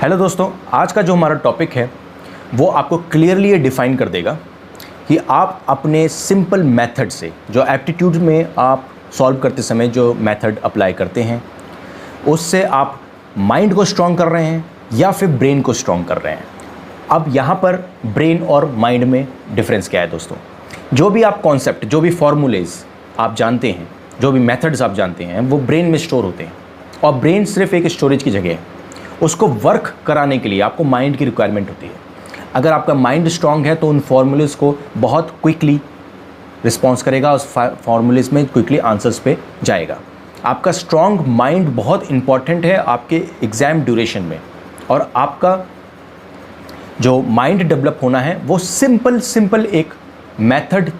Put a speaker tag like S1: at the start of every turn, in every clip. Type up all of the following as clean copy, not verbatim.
S1: Hello दोस्तों, आज का जो हमारा टॉपिक है वो आपको क्लियरली ये डिफ़ाइन कर देगा कि आप अपने सिंपल मेथड से जो एप्टीट्यूड में आप सॉल्व करते समय जो मेथड अप्लाई करते हैं उससे आप माइंड को स्ट्रॉन्ग कर रहे हैं या फिर ब्रेन को स्ट्रॉन्ग कर रहे हैं। अब यहाँ पर ब्रेन और माइंड में डिफरेंस क्या है दोस्तों? जो भी आप कॉन्सेप्ट, जो भी फॉर्मूलेज आप जानते हैं, जो भी मेथड्स आप जानते हैं वो ब्रेन में स्टोर होते हैं और ब्रेन सिर्फ एक स्टोरेज की जगह है। उसको वर्क कराने के लिए आपको माइंड की रिक्वायरमेंट होती है। अगर आपका माइंड स्ट्रांग है तो उन फॉर्मूलेज़ को बहुत क्विकली रिस्पॉन्स करेगा, उस फॉर्मूलेज़ में क्विकली आंसर्स पे जाएगा। आपका स्ट्रांग माइंड बहुत इंपॉर्टेंट है आपके एग्ज़ाम ड्यूरेशन में, और आपका जो माइंड डेवलप होना है वो सिंपल एक मेथड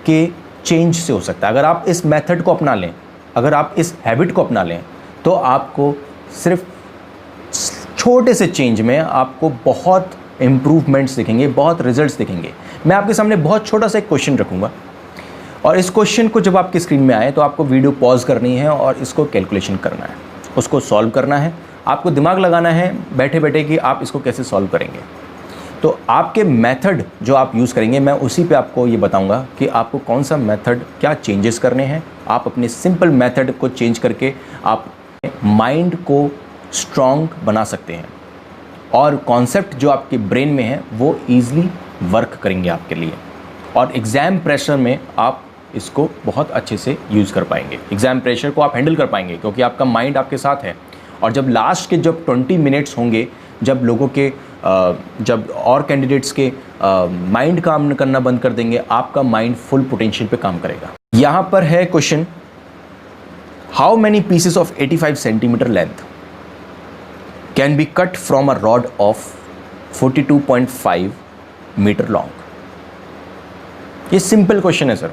S1: के चेंज से हो सकता है। अगर आप इस मेथड को अपना लें, अगर आप इस हैबिट को अपना लें, तो आपको सिर्फ छोटे से चेंज में आपको बहुत इम्प्रूवमेंट्स दिखेंगे, बहुत रिजल्ट्स दिखेंगे। मैं आपके सामने बहुत छोटा सा एक क्वेश्चन रखूँगा और इस क्वेश्चन को जब आपकी स्क्रीन में आए तो आपको वीडियो पॉज करनी है और इसको कैलकुलेशन करना है, उसको सॉल्व करना है। आपको दिमाग लगाना है बैठे बैठे कि आप इसको कैसे सॉल्व करेंगे। तो आपके मेथड जो आप यूज़ करेंगे, मैं उसी पे आपको ये बताऊंगा कि आपको कौन सा मेथड, क्या चेंजेस करने हैं। आप अपने सिंपल मेथड को चेंज करके आप माइंड को स्ट्रॉन्ग बना सकते हैं और कॉन्सेप्ट जो आपके ब्रेन में है वो ईज़िली वर्क करेंगे आपके लिए, और एग्ज़ाम प्रेशर में आप इसको बहुत अच्छे से यूज़ कर पाएंगे। एग्ज़ाम प्रेशर को आप हैंडल कर पाएंगे क्योंकि आपका माइंड आपके साथ है। और जब लास्ट के जब 20 मिनट्स होंगे, जब लोगों के जब और कैंडिडेट्स के माइंड काम करना बंद कर देंगे, आपका माइंड फुल पोटेंशियल पे काम करेगा। यहाँ पर है question, how many pieces of 85 centimetre length can be cut from a rod of 42.5 metre long? ये सिंपल क्वेश्चन है सर,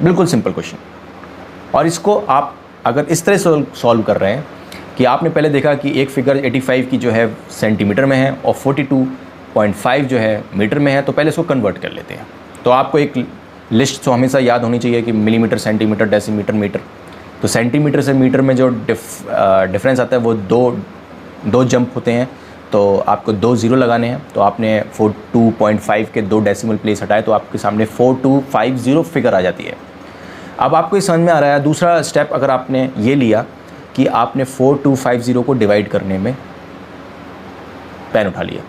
S1: बिल्कुल सिंपल क्वेश्चन। और इसको आप अगर इस तरह से सॉल्व कर रहे हैं कि आपने पहले देखा कि एक फिगर 85 की जो है सेंटीमीटर में है और 42.5 जो है मीटर में है, तो पहले इसको कन्वर्ट कर लेते हैं। तो आपको एक लिस्ट तो हमेशा याद होनी चाहिए कि मिलीमीटर, सेंटीमीटर, डेसीमीटर, मीटर। तो सेंटीमीटर से मीटर में जो डिफरेंस आता है वो दो जंप होते हैं, तो आपको 2 0 लगाने हैं। तो आपने 42.5 के 2 डेसिमल प्लेस हटाए तो आपके सामने 4250 फिगर आ जाती है। अब आपको ये समझ में आ रहा है। दूसरा स्टेप अगर आपने ये लिया कि आपने 4250 को डिवाइड करने में पेन उठा लिया,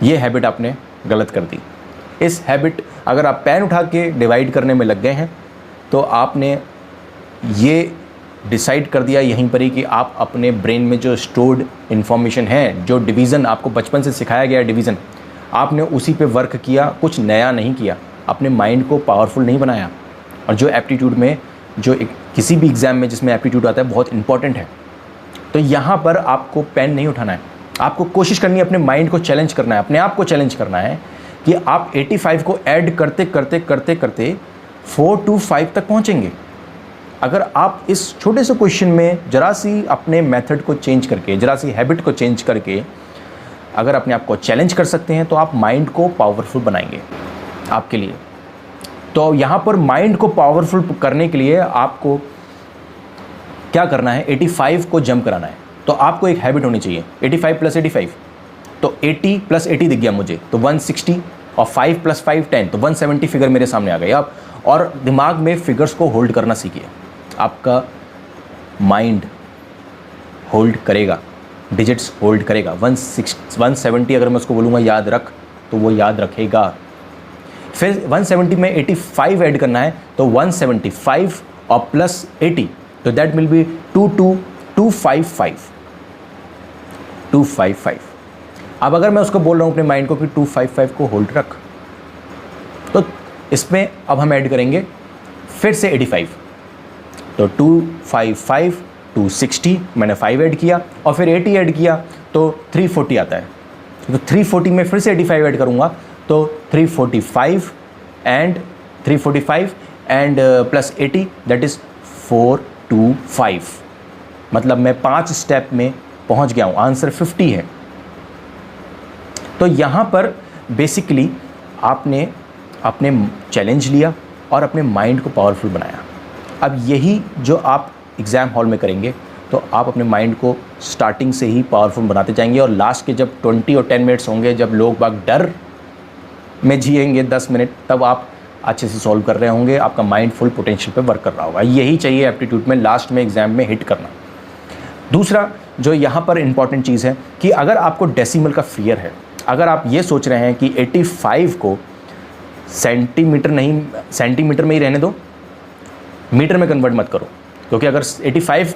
S1: ये हैबिट आपने गलत कर दी। इस हैबिट, अगर आप पेन उठा के डिवाइड करने में लग गए हैं तो आपने ये डिसाइड कर दिया यहीं पर ही कि आप अपने ब्रेन में जो स्टोर्ड इन्फॉर्मेशन है, जो डिवीज़न आपको बचपन से सिखाया गया है डिवीज़न, आपने उसी पे वर्क किया, कुछ नया नहीं किया, अपने माइंड को पावरफुल नहीं बनाया। और जो एप्टीट्यूड में, जो किसी भी एग्ज़ाम में जिसमें एप्टीट्यूड आता है, बहुत इंपॉर्टेंट है। तो यहाँ पर आपको पेन नहीं उठाना है, आपको कोशिश करनी है अपने माइंड को चैलेंज करना है, अपने आप को चैलेंज करना है कि आप 85 को ऐड करते करते करते करते 425 तक पहुँचेंगे। अगर आप इस छोटे से क्वेश्चन में जरा सी अपने मेथड को चेंज करके, जरा सी हैबिट को चेंज करके अगर अपने आप को चैलेंज कर सकते हैं तो आप माइंड को पावरफुल बनाएंगे आपके लिए। तो यहाँ पर माइंड को पावरफुल करने के लिए आपको क्या करना है, 85 को जंप कराना है। तो आपको एक हैबिट होनी चाहिए, 85 + 85, तो 80 + 80 दिख गया मुझे, तो 160, और 5 + 5 10, तो 170 फिगर मेरे सामने आ गई। आप और दिमाग में फिगर्स को होल्ड करना सीखिए। आपका माइंड होल्ड करेगा, डिजिट्स होल्ड करेगा। 170 अगर मैं उसको बोलूँगा याद रख, तो वो याद रखेगा। फिर 170 में 85 ऐड करना है, तो 175 और प्लस 80, तो दैट विल बी 255। अब अगर मैं उसको बोल रहा हूँ अपने माइंड को कि 255 को होल्ड रख, तो इसमें अब हम ऐड करेंगे फिर से 85, तो 255, 260, मैंने 5 ऐड किया और फिर 80 ऐड किया तो 340 आता है। तो 340 में फिर से 85 ऐड करूँगा तो 345 एंड प्लस 80, दैट इज़ 425। मतलब मैं 5 स्टेप में पहुँच गया हूँ, आंसर 50 है। तो यहाँ पर बेसिकली आपने अपने चैलेंज लिया और अपने माइंड को पावरफुल बनाया। अब यही जो आप एग्ज़ाम हॉल में करेंगे तो आप अपने माइंड को स्टार्टिंग से ही पावरफुल बनाते जाएंगे और लास्ट के जब 20 और 10 मिनट्स होंगे, जब लोग बाग डर में जिएंगे 10 मिनट, तब आप अच्छे से सॉल्व कर रहे होंगे, आपका माइंड फुल पोटेंशियल पे वर्क कर रहा होगा। यही चाहिए एप्टीट्यूड में, लास्ट में एग्जाम में हिट करना। दूसरा जो यहाँ पर इंपॉर्टेंट चीज़ है कि अगर आपको डेसिमल का फियर है, अगर आप ये सोच रहे हैं कि 85 को सेंटीमीटर में ही रहने दो, मीटर में कन्वर्ट मत करो, क्योंकि अगर 85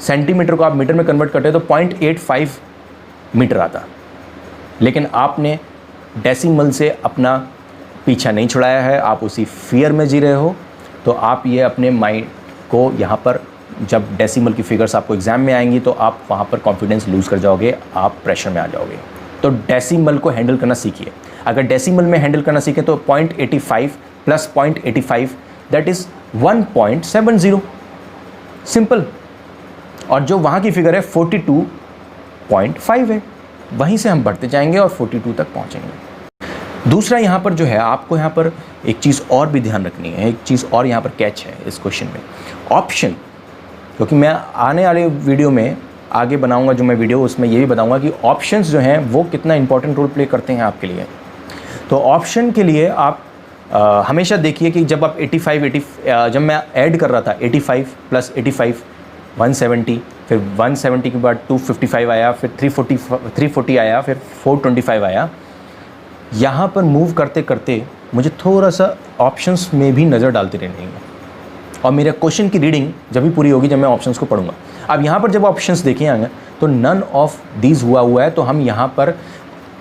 S1: सेंटीमीटर को आप मीटर में कन्वर्ट करते तो 0.85 मीटर आता। लेकिन आपने डेसिमल से अपना पीछा नहीं छुड़ाया है, आप उसी फियर में जी रहे हो। तो आप ये अपने माइंड को यहाँ पर, जब डेसिमल की फिगर्स आपको एग्जाम में आएंगी तो आप वहाँ पर कॉन्फिडेंस लूज़ कर जाओगे, आप प्रेशर में आ जाओगे। तो डेसिमल को हैंडल करना सीखिए। अगर डेसिमल में हैंडल करना सीखें तो 0.85 प्लस 0.85 दैट इज़ 1.70, सिंपल। और जो वहाँ की फिगर है 42.5 है, वहीं से हम बढ़ते जाएंगे और 42 तक पहुँचेंगे। दूसरा यहाँ पर जो है, आपको यहाँ पर एक चीज़ और भी ध्यान रखनी है, एक चीज़ और यहाँ पर कैच है इस क्वेश्चन में, ऑप्शन। क्योंकि मैं आने वाले वीडियो में आगे बनाऊंगा जो मैं वीडियो, उसमें ये भी बताऊंगा कि ऑप्शंस जो हैं वो कितना इंपॉर्टेंट रोल प्ले करते हैं आपके लिए। तो ऑप्शन के लिए आप हमेशा देखिए कि जब आप 85 जब मैं ऐड कर रहा था 85 प्लस 85 170, फिर 170 के बाद 255 आया, फिर 340 आया, फिर 425 आया। यहाँ पर मूव करते करते मुझे थोड़ा सा ऑप्शंस में भी नज़र डालती रहनी है, और मेरे क्वेश्चन की रीडिंग जब भी पूरी होगी जब मैं ऑप्शंस को पढ़ूंगा। अब यहाँ पर जब ऑप्शंस देखे आएंगे तो नन ऑफ दीज हुआ है, तो हम यहाँ पर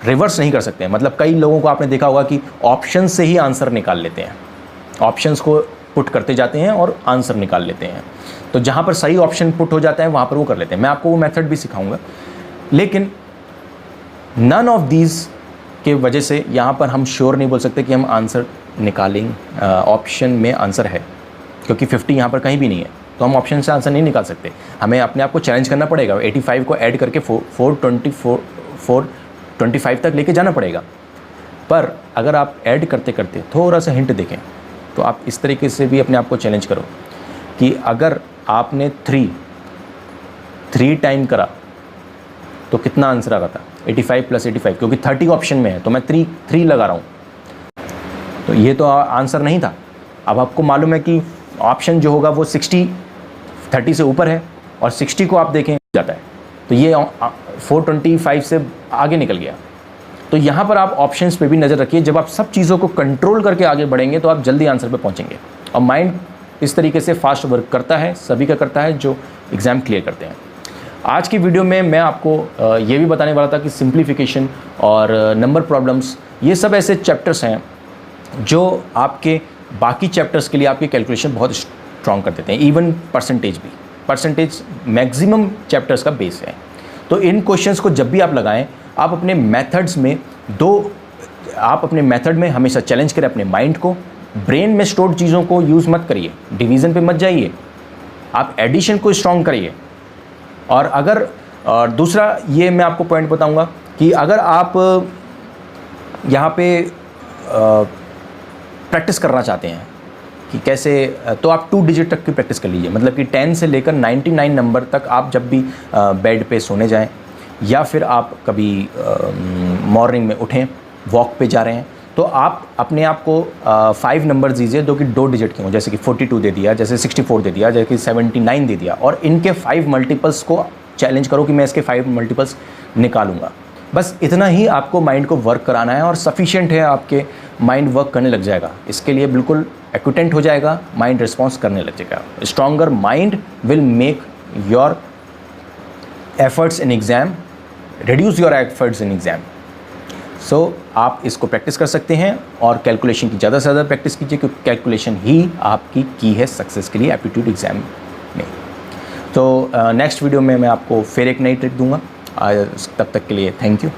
S1: रिवर्स नहीं कर सकते हैं। मतलब कई लोगों को आपने देखा होगा कि ऑप्शन से ही आंसर निकाल लेते हैं, ऑप्शंस को पुट करते जाते हैं और आंसर निकाल लेते हैं। तो जहाँ पर सही ऑप्शन पुट हो जाता है वहाँ पर वो कर लेते हैं। मैं आपको वो मेथड भी सिखाऊंगा, लेकिन नन ऑफ दीज के वजह से यहाँ पर हम श्योर नहीं बोल सकते कि हम आंसर निकालेंगे। ऑप्शन में आंसर है, क्योंकि 50 यहाँ पर कहीं भी नहीं है, तो हम ऑप्शन से आंसर नहीं निकाल सकते। हमें अपने आप को चैलेंज करना पड़ेगा, 85 को ऐड करके 425 तक लेके जाना पड़ेगा। पर अगर आप ऐड करते करते थोड़ा सा हिंट देखें तो आप इस तरीके से भी अपने आप को चैलेंज करो कि अगर आपने 3 टाइम करा तो कितना आंसर आ रहा था, 85 प्लस 85, क्योंकि 30 ऑप्शन में है तो मैं 3 लगा रहा हूँ, तो ये तो आंसर नहीं था। अब आपको मालूम है कि ऑप्शन जो होगा वो 30 से ऊपर है, और 60 को आप देखें जाता है, तो ये 425 से आगे निकल गया। तो यहाँ पर आप ऑप्शंस पे भी नज़र रखिए। जब आप सब चीज़ों को कंट्रोल करके आगे बढ़ेंगे तो आप जल्दी आंसर पे पहुँचेंगे। और माइंड इस तरीके से फास्ट वर्क करता है, सभी का करता है जो एग्ज़ाम क्लियर करते हैं। आज की वीडियो में मैं आपको ये भी बताने वाला था कि सिंप्लीफिकेशन और नंबर प्रॉब्लम्स, ये सब ऐसे चैप्टर्स हैं जो आपके बाकी चैप्टर्स के लिए आपकी कैलकुलेशन बहुत स्ट्रॉन्ग कर देते हैं। इवन परसेंटेज भी, परसेंटेज मैक्सिमम चैप्टर्स का बेस है। तो इन क्वेश्चंस को जब भी आप लगाएं, आप अपने मेथड्स में आप अपने मेथड में हमेशा चैलेंज करें अपने माइंड को। ब्रेन में स्टोर्ड चीज़ों को यूज़ मत करिए, डिवीज़न पे मत जाइए, आप एडिशन को स्ट्रॉन्ग करिए। और अगर दूसरा ये मैं आपको पॉइंट बताऊंगा कि अगर आप यहाँ पे प्रैक्टिस करना चाहते हैं कि कैसे, तो आप 2 डिजिट तक की प्रैक्टिस कर लीजिए। मतलब कि 10 से लेकर 99 नंबर तक आप जब भी बेड पे सोने जाएं, या फिर आप कभी मॉर्निंग में उठें, वॉक पे जा रहे हैं, तो आप अपने आप को 5 नंबर दीजिए जो कि 2 डिजिट के हों। जैसे कि 42 दे दिया, जैसे 64 दे दिया, जैसे कि 79 दे दिया, और इनके 5 मल्टीपल्स को चैलेंज करो कि मैं इसके 5 मल्टीपल्स निकालूंगा। बस इतना ही आपको माइंड को वर्क कराना है और सफिशिएंट है, आपके माइंड वर्क करने लग जाएगा। इसके लिए बिल्कुल एक्विटेंट हो जाएगा, माइंड रिस्पॉन्स करने लग जाएगा। Stronger mind will make your efforts in exam, reduce your efforts in exam. So आप इसको प्रैक्टिस कर सकते हैं और कैलकुलेशन की ज़्यादा से ज़्यादा प्रैक्टिस कीजिए, क्योंकि कैलकुलेशन ही आपकी की है सक्सेस के लिए एप्टीट्यूड एग्ज़ाम में। तो नेक्स्ट वीडियो में मैं आपको फिर एक नई ट्रिक दूंगा। तब तक के लिए थैंक यू।